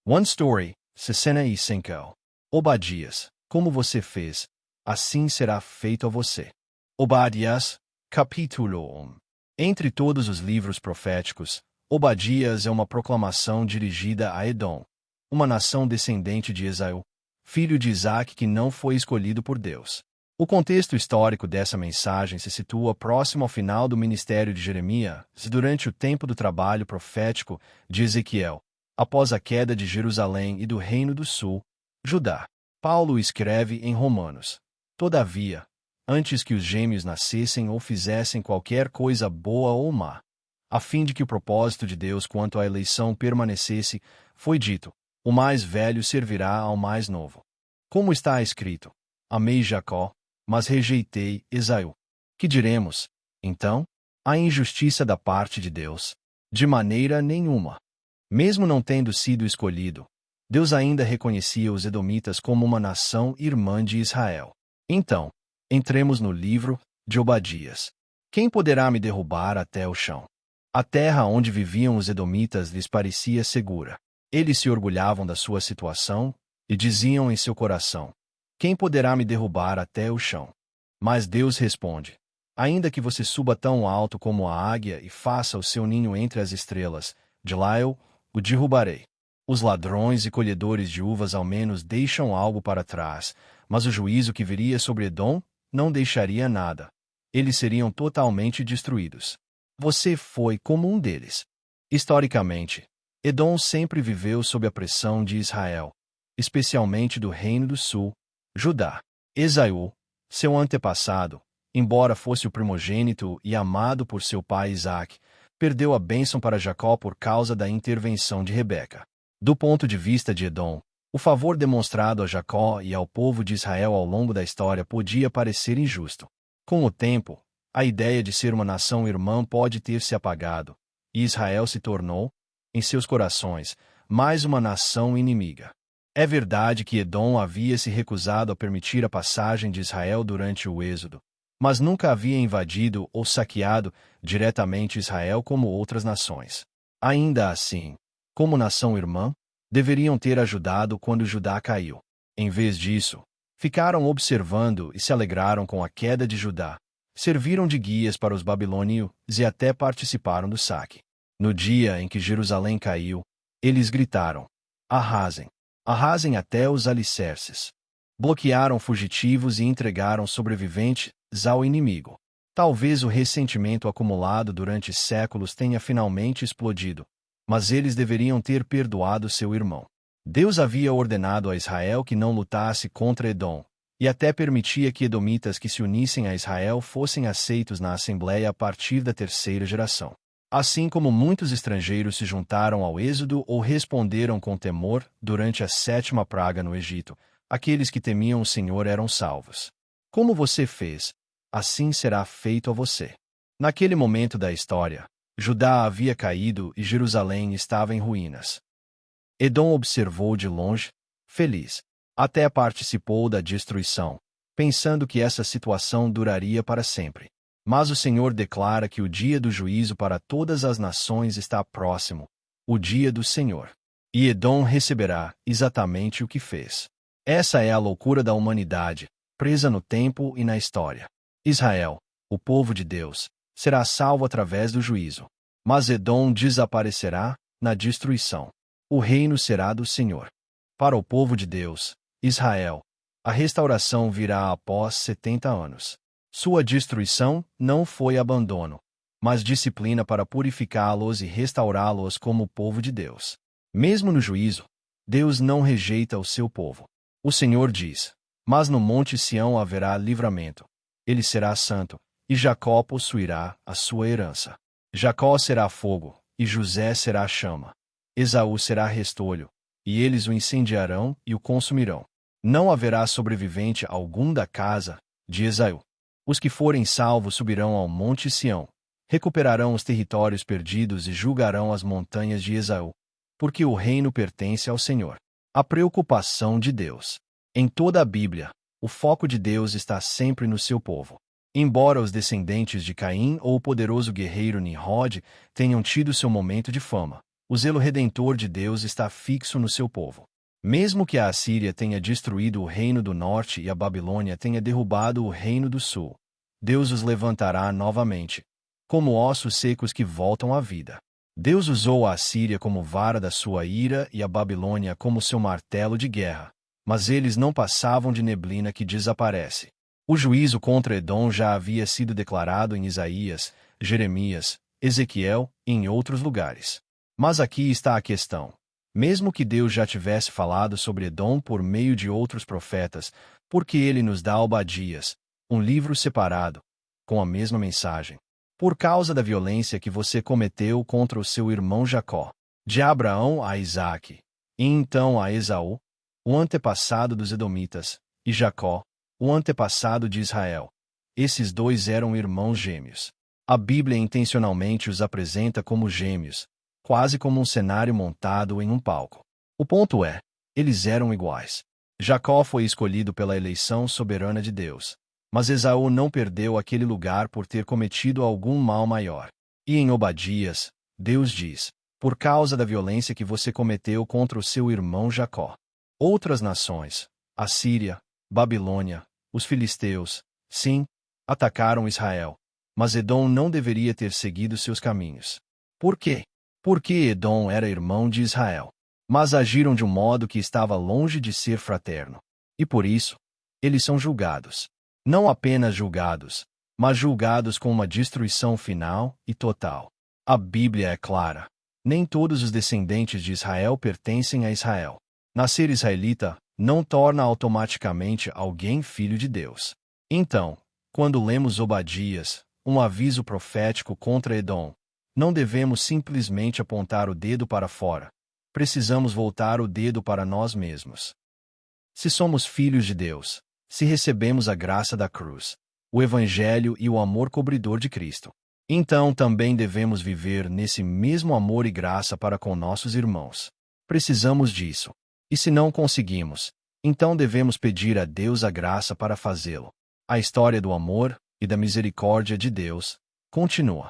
One Story, 65. Obadias, como você fez, assim será feito a você. Obadias, capítulo 1. Entre todos os livros proféticos, Obadias é uma proclamação dirigida a Edom, uma nação descendente de Esaú, filho de Isaque que não foi escolhido por Deus. O contexto histórico dessa mensagem se situa próximo ao final do ministério de Jeremias, durante o tempo do trabalho profético de Ezequiel, após a queda de Jerusalém e do Reino do Sul, Judá. Paulo escreve em Romanos: Todavia, antes que os gêmeos nascessem ou fizessem qualquer coisa boa ou má, a fim de que o propósito de Deus quanto à eleição permanecesse, foi dito: o mais velho servirá ao mais novo. Como está escrito: Amei Jacó, mas rejeitei Esaú. Que diremos, então? A injustiça da parte de Deus? De maneira nenhuma. Mesmo não tendo sido escolhido, Deus ainda reconhecia os edomitas como uma nação irmã de Israel. Então, entremos no livro de Obadias. Quem poderá me derrubar até o chão? A terra onde viviam os edomitas lhes parecia segura. Eles se orgulhavam da sua situação e diziam em seu coração: quem poderá me derrubar até o chão? Mas Deus responde: ainda que você suba tão alto como a águia e faça o seu ninho entre as estrelas, de lá eu o derrubarei. Os ladrões e colhedores de uvas ao menos deixam algo para trás, mas o juízo que viria sobre Edom não deixaria nada. Eles seriam totalmente destruídos. Você foi como um deles. Historicamente, Edom sempre viveu sob a pressão de Israel, especialmente do Reino do Sul, Judá. Esaú, seu antepassado, embora fosse o primogênito e amado por seu pai Isaque, perdeu a bênção para Jacó por causa da intervenção de Rebeca. Do ponto de vista de Edom, o favor demonstrado a Jacó e ao povo de Israel ao longo da história podia parecer injusto. Com o tempo, a ideia de ser uma nação irmã pode ter se apagado, e Israel se tornou, em seus corações, mais uma nação inimiga. É verdade que Edom havia se recusado a permitir a passagem de Israel durante o Êxodo, mas nunca havia invadido ou saqueado diretamente Israel como outras nações. Ainda assim, como nação irmã, deveriam ter ajudado quando Judá caiu. Em vez disso, ficaram observando e se alegraram com a queda de Judá, serviram de guias para os babilônios e até participaram do saque. No dia em que Jerusalém caiu, eles gritaram: arrasem! Arrasem até os alicerces. Bloquearam fugitivos e entregaram sobreviventes ao inimigo. Talvez o ressentimento acumulado durante séculos tenha finalmente explodido, mas eles deveriam ter perdoado seu irmão. Deus havia ordenado a Israel que não lutasse contra Edom, e até permitia que edomitas que se unissem a Israel fossem aceitos na Assembleia a partir da terceira geração. Assim como muitos estrangeiros se juntaram ao Êxodo ou responderam com temor durante a 7ª praga no Egito, aqueles que temiam o Senhor eram salvos. Como você fez, assim será feito a você. Naquele momento da história, Judá havia caído e Jerusalém estava em ruínas. Edom observou de longe, feliz. Até participou da destruição, pensando que essa situação duraria para sempre. Mas o Senhor declara que o dia do juízo para todas as nações está próximo, o dia do Senhor. E Edom receberá exatamente o que fez. Essa é a loucura da humanidade, presa no tempo e na história. Israel, o povo de Deus, será salvo através do juízo. Mas Edom desaparecerá na destruição. O reino será do Senhor. Para o povo de Deus, Israel, a restauração virá após 70 anos. Sua destruição não foi abandono, mas disciplina para purificá-los e restaurá-los como povo de Deus. Mesmo no juízo, Deus não rejeita o seu povo. O Senhor diz: mas no monte Sião haverá livramento. Ele será santo, e Jacó possuirá a sua herança. Jacó será fogo, e José será chama. Esaú será restolho, e eles o incendiarão e o consumirão. Não haverá sobrevivente algum da casa de Esaú. Os que forem salvos subirão ao monte Sião, recuperarão os territórios perdidos e julgarão as montanhas de Esaú, porque o reino pertence ao Senhor. A preocupação de Deus. Em toda a Bíblia, o foco de Deus está sempre no seu povo. Embora os descendentes de Caim ou o poderoso guerreiro Nimrod tenham tido seu momento de fama, o zelo redentor de Deus está fixo no seu povo. Mesmo que a Assíria tenha destruído o reino do norte e a Babilônia tenha derrubado o reino do sul, Deus os levantará novamente, como ossos secos que voltam à vida. Deus usou a Assíria como vara da sua ira e a Babilônia como seu martelo de guerra, mas eles não passavam de neblina que desaparece. O juízo contra Edom já havia sido declarado em Isaías, Jeremias, Ezequiel e em outros lugares. Mas aqui está a questão. Mesmo que Deus já tivesse falado sobre Edom por meio de outros profetas, por que ele nos dá Obadias, um livro separado, com a mesma mensagem? Por causa da violência que você cometeu contra o seu irmão Jacó, de Abraão a Isaque, e então a Esaú, o antepassado dos Edomitas, e Jacó, o antepassado de Israel. Esses dois eram irmãos gêmeos. A Bíblia intencionalmente os apresenta como gêmeos, quase como um cenário montado em um palco. O ponto é, eles eram iguais. Jacó foi escolhido pela eleição soberana de Deus, mas Esaú não perdeu aquele lugar por ter cometido algum mal maior. E em Obadias, Deus diz, por causa da violência que você cometeu contra o seu irmão Jacó. Outras nações, Assíria, Babilônia, os filisteus, sim, atacaram Israel, mas Edom não deveria ter seguido seus caminhos. Por quê? Porque Edom era irmão de Israel, mas agiram de um modo que estava longe de ser fraterno. E por isso, eles são julgados. Não apenas julgados, mas julgados com uma destruição final e total. A Bíblia é clara. Nem todos os descendentes de Israel pertencem a Israel. Nascer israelita não torna automaticamente alguém filho de Deus. Então, quando lemos Obadias, um aviso profético contra Edom, não devemos simplesmente apontar o dedo para fora. Precisamos voltar o dedo para nós mesmos. Se somos filhos de Deus, se recebemos a graça da cruz, o Evangelho e o amor cobridor de Cristo, então também devemos viver nesse mesmo amor e graça para com nossos irmãos. Precisamos disso. E se não conseguimos, então devemos pedir a Deus a graça para fazê-lo. A história do amor e da misericórdia de Deus continua.